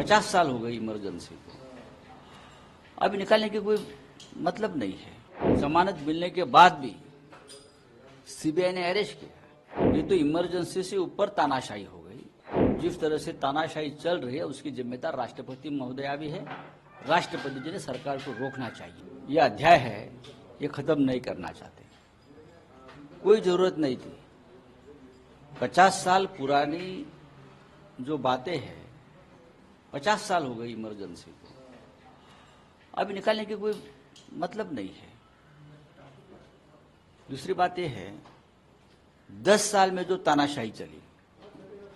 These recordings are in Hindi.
50 साल हो गई इमरजेंसी को, अभी निकालने की कोई मतलब नहीं है। जमानत मिलने के बाद भी सीबीआई ने अरेस्ट किया, ये तो इमरजेंसी से ऊपर तानाशाही हो गई। जिस तरह से तानाशाही चल रही है उसकी जिम्मेदार राष्ट्रपति महोदया भी है। राष्ट्रपति जी ने सरकार को रोकना चाहिए। यह अध्याय है, ये खत्म नहीं करना चाहते, कोई जरूरत नहीं थी। 50 साल पुरानी जो बातें हैं, 50 साल हो गई इमरजेंसी को, अभी निकालने की कोई मतलब नहीं है। दूसरी बात यह है, 10 साल में जो तानाशाही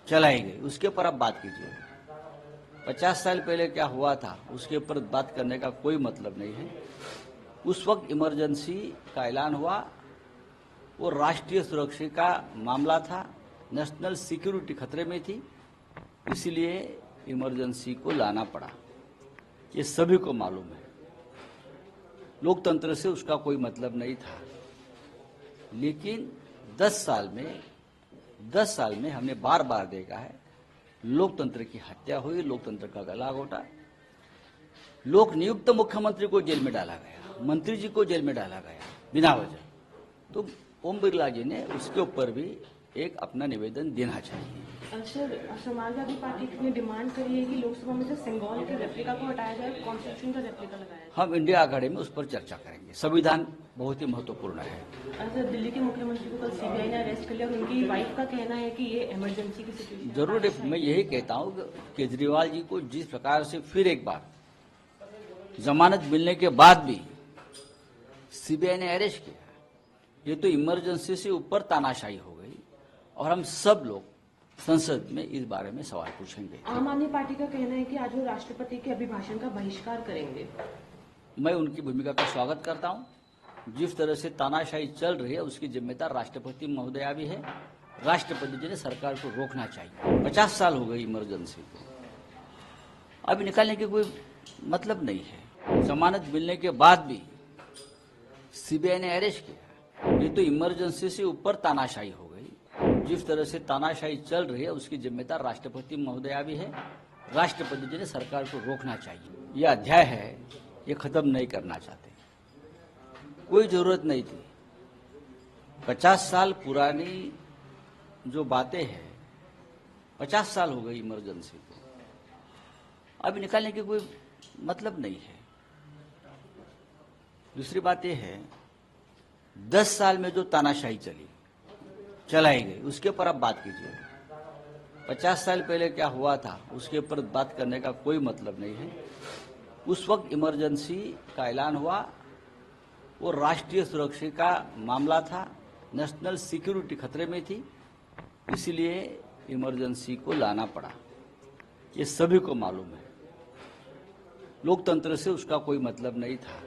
चलाई गई उसके ऊपर आप बात कीजिए। 50 साल पहले क्या हुआ था उसके ऊपर बात करने का कोई मतलब नहीं है। उस वक्त इमरजेंसी का ऐलान हुआ, वो राष्ट्रीय सुरक्षा का मामला था, नेशनल सिक्योरिटी खतरे में थी, इसलिए इमरजेंसी को लाना पड़ा। ये सभी को मालूम है। लोकतंत्र से उसका कोई मतलब नहीं था, लेकिन 10 साल में हमने बार बार देखा है, लोकतंत्र की हत्या हुई, लोकतंत्र का गला घोटा। लोक नियुक्त मुख्यमंत्री को जेल में डाला गया, मंत्री जी को जेल में डाला गया बिना वजह। तो ओम बिरला जी ने उसके ऊपर भी एक अपना निवेदन देना चाहिए। सर, समाजवादी पार्टी ने डिमांड करी है कि लोकसभा में से सिंघल के रेप्लिका को हटाया जाए, कॉन्स्टिट्यूशन का रेप्लिका लगाया जाए। हम इंडिया आघाड़ी में उस पर चर्चा करेंगे। संविधान बहुत ही महत्वपूर्ण है। सर, दिल्ली के मुख्यमंत्री को कल सीबीआई ने अरेस्ट कर लिया और उनकी वाइफ का कहना है कि ये इमरजेंसी की सिचुएशन। जरूर है। मैं यही कहता हूँ कि केजरीवाल जी को जिस प्रकार से फिर एक बार जमानत मिलने के बाद भी सीबीआई ने अरेस्ट किया, ये तो इमरजेंसी से ऊपर तानाशाही हो गई। और हम सब लोग संसद में इस बारे में सवाल पूछेंगे। आम आदमी पार्टी का कहना है कि आज वो राष्ट्रपति के अभिभाषण का बहिष्कार करेंगे। मैं उनकी भूमिका का स्वागत करता हूं। जिस तरह से तानाशाही चल रही है उसकी जिम्मेदार राष्ट्रपति महोदया भी है। राष्ट्रपति जी ने सरकार को रोकना चाहिए। 50 साल हो गई इमरजेंसी को, अभी निकालने की कोई मतलब नहीं है। जमानत मिलने के बाद भी सीबीआई ने अरेस्ट किया, ये तो इमरजेंसी से ऊपर तानाशाही हो गई। जिस तरह से तानाशाही चल रही है उसकी जिम्मेदार राष्ट्रपति महोदया भी है। राष्ट्रपति जी ने सरकार को रोकना चाहिए। यह अध्याय है, ये खत्म नहीं करना चाहते, कोई जरूरत नहीं थी। 50 साल पुरानी जो बातें हैं, 50 साल हो गई इमरजेंसी को, अभी निकालने की कोई मतलब नहीं है। दूसरी बात यह है, 10 साल में जो तानाशाही चलाई गई उसके ऊपर आप बात कीजिए। 50 साल पहले क्या हुआ था उसके ऊपर बात करने का कोई मतलब नहीं है। उस वक्त इमरजेंसी का ऐलान हुआ, वो राष्ट्रीय सुरक्षा का मामला था, नेशनल सिक्योरिटी खतरे में थी, इसलिए इमरजेंसी को लाना पड़ा। ये सभी को मालूम है। लोकतंत्र से उसका कोई मतलब नहीं था,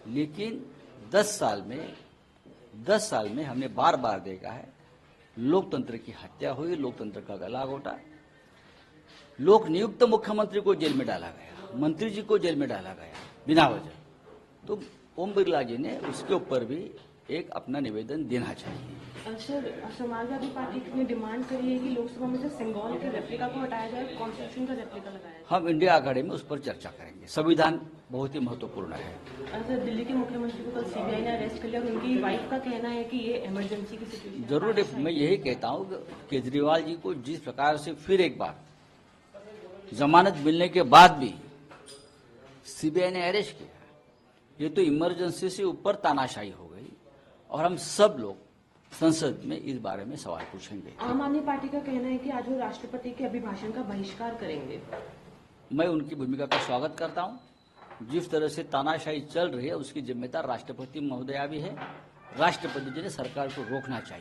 लेकिन 10 साल में हमने बार बार देखा है, लोकतंत्र की हत्या हुई, लोकतंत्र का गला घोटा। लोक नियुक्त मुख्यमंत्री को जेल में डाला गया, मंत्री जी को जेल में डाला गया बिना वजह। तो ओम बिरला जी ने उसके ऊपर भी एक अपना निवेदन देना चाहिए। सर, समाजवादी पार्टी ने डिमांड करी है कि लोकसभा में से सिंघल के रेप्लिका को हटाया जाए, कॉन्स्टिट्यूशन का रेप्लिका लगाया जाए। हम इंडिया आघाड़ी में उस पर चर्चा करेंगे। संविधान बहुत ही महत्वपूर्ण है। सर, दिल्ली के मुख्यमंत्री को कल सीबीआई ने अरेस्ट कर लिया और उनकी वाइफ का कहना है कि ये इमरजेंसी की सिचुएशन। जरूर है। मैं यही कहता हूँ कि केजरीवाल जी को जिस प्रकार से फिर एक बार जमानत मिलने के बाद भी सीबीआई ने अरेस्ट किया, ये तो इमरजेंसी से ऊपर तानाशाही हो गई। और हम सब लोग संसद में इस बारे में सवाल पूछेंगे। आम आदमी पार्टी का कहना है कि आज वो राष्ट्रपति के अभिभाषण का बहिष्कार करेंगे। मैं उनकी भूमिका का स्वागत करता हूं। जिस तरह से तानाशाही चल रही है उसकी जिम्मेदार राष्ट्रपति महोदया भी है। राष्ट्रपति जी ने सरकार को रोकना चाहिए।